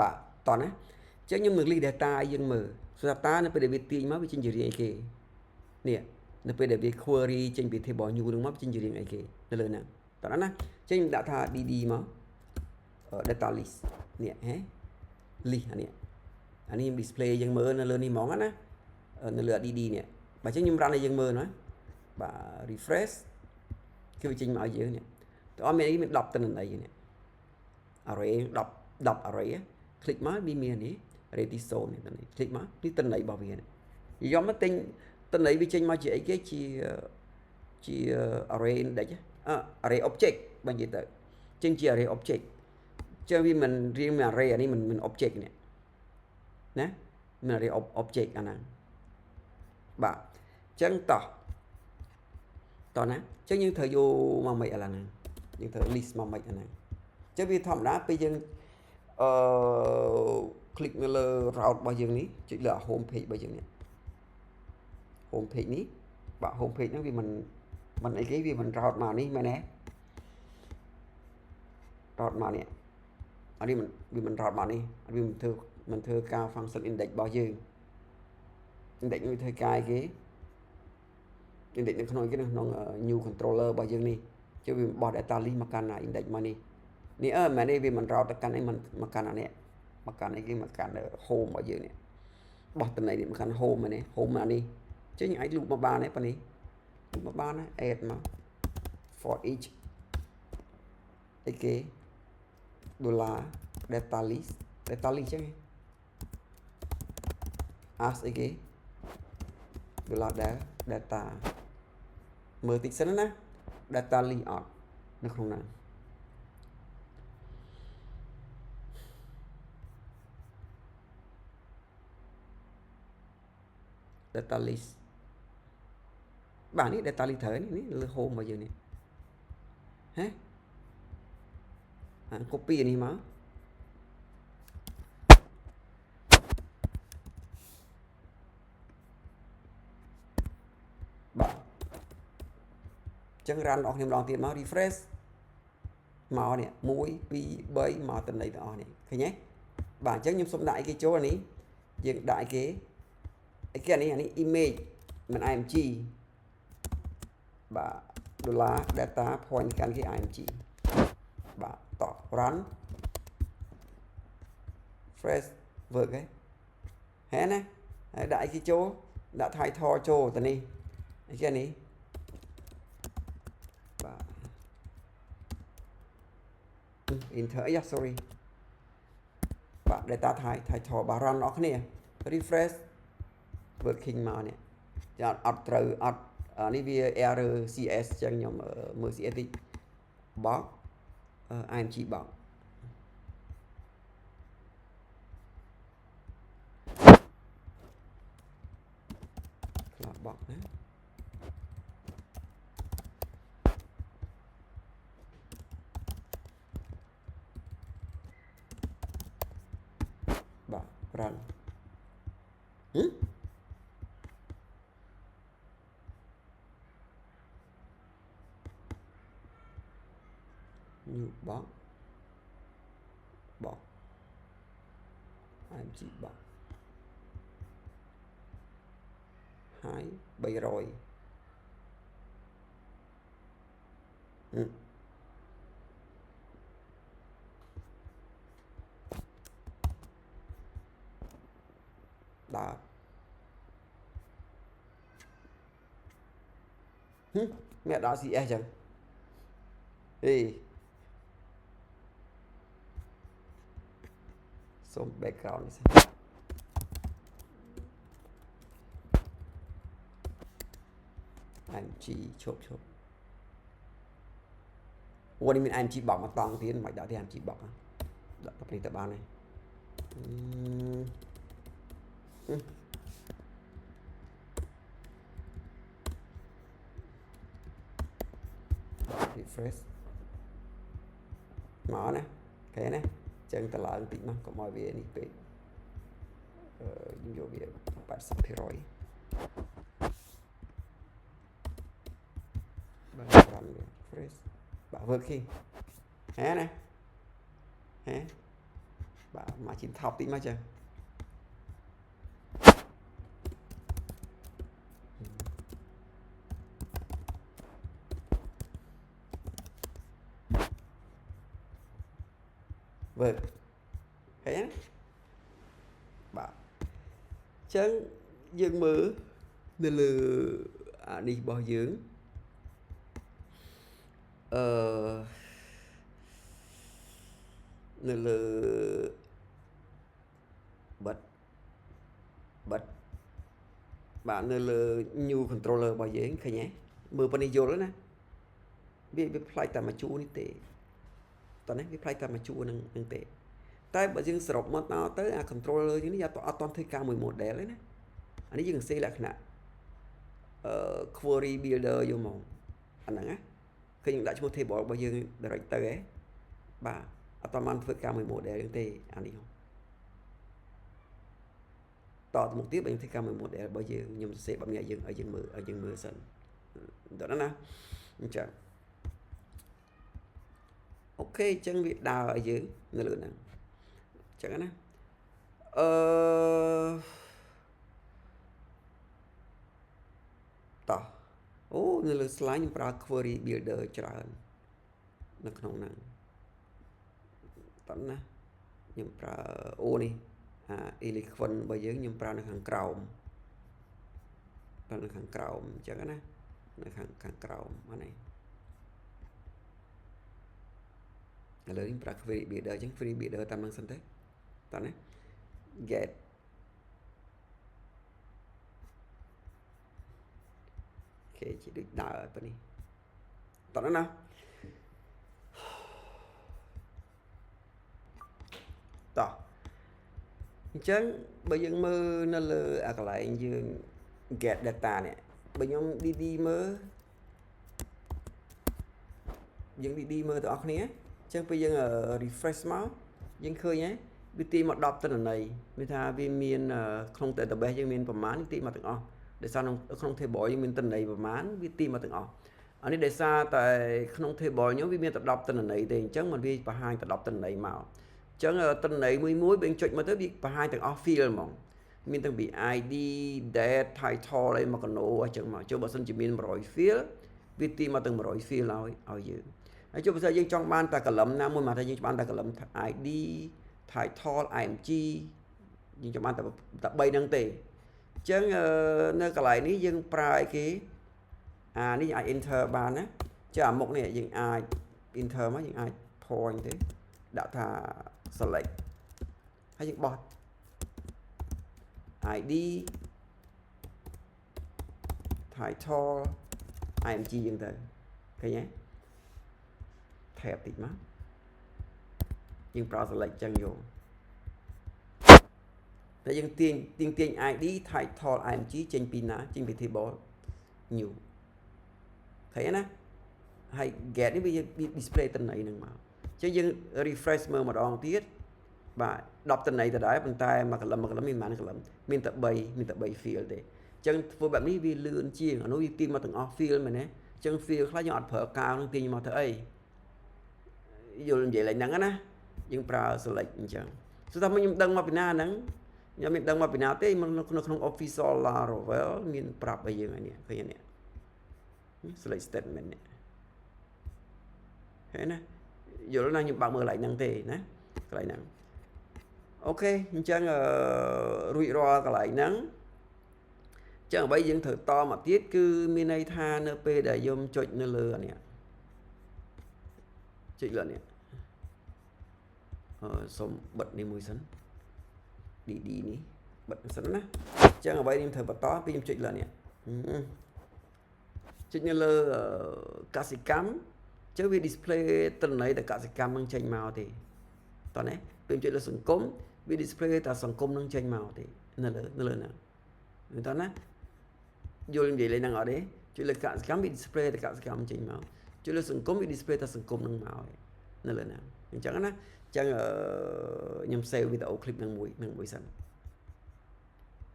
បាទតោះណាចឹងខ្ញុំនឹងលី data យើងមើល data នៅពេលដែលវាទាញមកវាចេញជារៀងអីគេនេះនៅពេលដែលវា query ចេញពី table new នឹងមកចេញជារៀងអីគេនៅលើហ្នឹងតោះណាចេញដាក់ថា dd មក data list នេះហេ list អានេះ display យើងមើលនៅលើនេះហ្មងណានៅលើ dd នេះបើចឹងខ្ញុំ run ឲ្យយើងមើលណាបាទ refresh គឺវាចេញមកឲ្យយើងនេះតើអត់មានអីមាន10ទិន្នន័យនេះ array 10 array คลิกមកវាមាននេះ ready zone នេះคลิกមកនេះទិន្នន័យរបស់វានេះយកមកទិញទិន្នន័យវាចេញមកជាអីគេជា array index array object បើនិយាយទៅចេញជា array object ចឹងវាមិនរៀងមួយ array អានេះមិន object នេះណាមាន array object អាហ្នឹងបាទចឹងតោះណាចឹងយើងត្រូវយកមកមិនឥឡូវហ្នឹងយើងត្រូវ list មកមិនអាហ្នឹងចឹងវាធម្មតាពេលយើងคลิกនៅលើ route របស់យើងនេះចុចលើ home page របស់យើងនេះ home page នេះបាទ home page ហ្នឹងវាមិនអីគេវាមិន route មកនេះមែនទេ route មកនេះអានេះវាមិន route មកនេះវាមិនធ្វើការ function index របស់យើង index វាធ្វើការអីគេ index នៅក្នុងគេនៅក្នុង new controller របស់យើងនេះជឿវាបោះ data list មកកាន់ index មកនេះមែនទេវាមិន route ទៅកាន់អីមកកាន់អានេះមកកាន់អីគេមកកាន់ home របស់យើងនេះបោះតំណែងនេះមកកាន់ home មែនទេ home អានេះចឹងអាច loop មកបានទេប៉ានេះ loop មកបានណា add មក for each អីគេ $data list ចឹង as អីគេ $data មើលតិចសិនណា data list អត់នៅក្នុងហ្នឹង data list បាទនេះ data list ត្រូវនេះលើ home របស់យើងនេះហេcopy នេះមកបាទចឹង run របស់ខ្ញុំម្ដងទៀតមក refresh មកនេះ1 2 3មកតំណែងទាំងអស់នេះឃើញទេបាទអញ្ចឹងខ្ញុំសុំដាក់អីគេចូលអានេះយើងដាក់អីគេអានេះ image មិន img បាទ $data point កាន់គេ img បាទតោះ run fresh work ហេណាហើយដាក់អីគេចូលដាក់ title ចូលទៅនេះអីគេនេះបាទ enter អី sorry បាទ data title បាទ run អស់គ្នា refresh working មកនេះចាអត់ត្រូវអត់នេះវា error cs ចឹងខ្ញុំមើល cs តិច box img box ខ្លះ box ណាបាទ run new box img box ហើយ300បាទអ្នកដល់ cs ចឹងហេសូម background នេះសិនimg ឈប់អូនេះមាន img box មកតង់ទៀតមិនដាក់ទេ img box ដាក់ទៅនេះទៅបានទេrefresh មកណាអូខេណាចឹងតឡើងតិចមកកុំឲ្យវានេះពេកយកវា 80% បាទ run refresh បាទ working ហេណាហេ បាទ margin top តិចមកចឹងវើឃើញបាទចឹងយើងមើលនៅលើអានេះរបស់យើងនៅលើបិទបាទនៅលើ new controller របស់យើងឃើញទេមើលប៉ុណ្នេះយល់ណាវាផ្លាច់តែមួយជួរនេះទេតោះនេះវាផ្លាច់តែមួយជួរនឹងទេតែបើយើងសរុបមកទៅអា controller យើងនេះអត់តន់ធ្វើការមួយ model ទេណាអានេះយើងសេលក្ខណៈquery builder យកមកអាហ្នឹងណាឃើញយើងដាក់ឈ្មោះ table របស់យើង direct ទៅហ៎បាទអត់តបានធ្វើការមួយ model ទេអានេះតទៅមុខទៀតបើយើងធ្វើការមួយ model របស់យើងខ្ញុំសរសេរបែបនេះឲ្យយើងមើលសិនដល់ណាអញ្ចឹងអូខេអញ្ចឹងវាដើរឲ្យយើងនៅលើហ្នឹងអញ្ចឹងណាតោះអូនៅលើ slide ខ្ញុំប្រើ query builder ច្រើននៅក្នុងហ្នឹងតោះណាខ្ញុំប្រើអូនេះelectron របស់យើងខ្ញុំប្រើនៅខាងក្រោមប្រើនៅខាងក្រោមអញ្ចឹងណានៅខាងក្រោមអានេះឥឡូវខ្ញុំប្រើ query builder អញ្ចឹង query builder តាមនឹងសិនទៅតោះណា get គេជាដូចដើរទៅនេះតោះណាតោះអញ្ចឹងបើយើងមើលនៅលើអាកន្លែងយើង get data នេះបើខ្ញុំ DD មើលយើង DD មើលទាំងអស់គ្នាអញ្ចឹងពេលយើង refresh មកយើងឃើញហ៎វាទាញមក10ទិន្នន័យមានថាវាមានក្នុង database យើងមានប្រមាណទាញមកទាំងអស់ដោយសារក្នុង table យើងមានទិន្នន័យប្រមាណវាទាញមកទាំងអស់អានេះដោយសារតែក្នុង table ខ្ញុំវាមានតែ10ទិន្នន័យទេអញ្ចឹងมันវាបង្ហាញតែ10ទិន្នន័យមកអញ្ចឹងទិន្នន័យមួយបើចុចមកទៅវាបង្ហាញទាំងអស់ field ហ្មងមានទាំងពី ID date title អីមកកណូអញ្ចឹងមកចុះបើសិនជាមាន100 field វាទាញមកទាំង100 field ឲ្យយើងហើយចុះបើសិនយើងចង់បានតែ column ណាមួយមកថាយើងបានតែ column ID title img យើងចង់បានតែ3ហ្នឹងទេអញ្ចឹងនៅកន្លែងនេះយើងប្រើអីគេនេះអាច enter បានណាចាអាមុខនេះយើងអាច enter មកយើងអាច point ទេដាក់ថា select ហើយយើងបោះ ID title img យើងទៅឃើញទេ tab តិចមកយើងប្រើ select ចឹងយកតែយើងទាញ ID title img ចេញពីណាចេញពី table new ឃើញណាហើយ get នេះវា display តំណែងហ្នឹងមកអញ្ចឹងយើង refresh មើលម្ដងទៀតបាទ10តំណែងដដែលប៉ុន្តែមួយកលឹមមានប៉ុន្មានកលឹមមានតែ3 field ទេអញ្ចឹងធ្វើបែបនេះវាលឿនជាងអានោះវាទាញមកទាំងអស់ field មែនទេអញ្ចឹង field ខ្លះយើងអត់ប្រើកាវនឹងទាញមកទៅអីយល់និយាយឡើងហ្នឹងណាយើងប្រើ select អញ្ចឹងទោះថាខ្ញុំដឹងមកពីណាហ្នឹងខ្ញុំមិនដឹងមកពីណាទេក្នុង official Laravel មានប្រាប់ឲ្យយើងហើយនេះឃើញនេះ select statement នេះឃើញណាយល់ណាខ្ញុំបើកមើលកន្លែងហ្នឹងទេណាកន្លែងហ្នឹងអូខេអញ្ចឹងរួចរាល់កន្លែងហ្នឹងអញ្ចឹងអ្វីយើងត្រូវតមកទៀតគឺមានន័យថានៅពេលដែលយើងចុចនៅលើអានេះចុចលើនេះសូមបិទនេះមួយសិន DD នេះបិទសិនណាអញ្ចឹងអ្វីខ្ញុំត្រូវបន្តពីខ្ញុំចុចលើនេះចុចនៅលើកសិកម្មចុះវា display ទិន្នន័យតែកសិកម្មនឹងចេញមកទេតោះណាពេលចុចលើសង្គមវា display តែសង្គមនឹងចេញមកទេនៅលើហ្នឹងតោះណាយល់និយាយលេងហ្នឹងអត់ទេចុចលើកសិកម្មវា display តែកសិកម្មចេញមកចុចលើសង្គមវា display តែសង្គមនឹងមកនៅលើហ្នឹងអញ្ចឹងណាអញ្ចឹងខ្ញុំ save វីដេអូ clip នឹងមួយសិន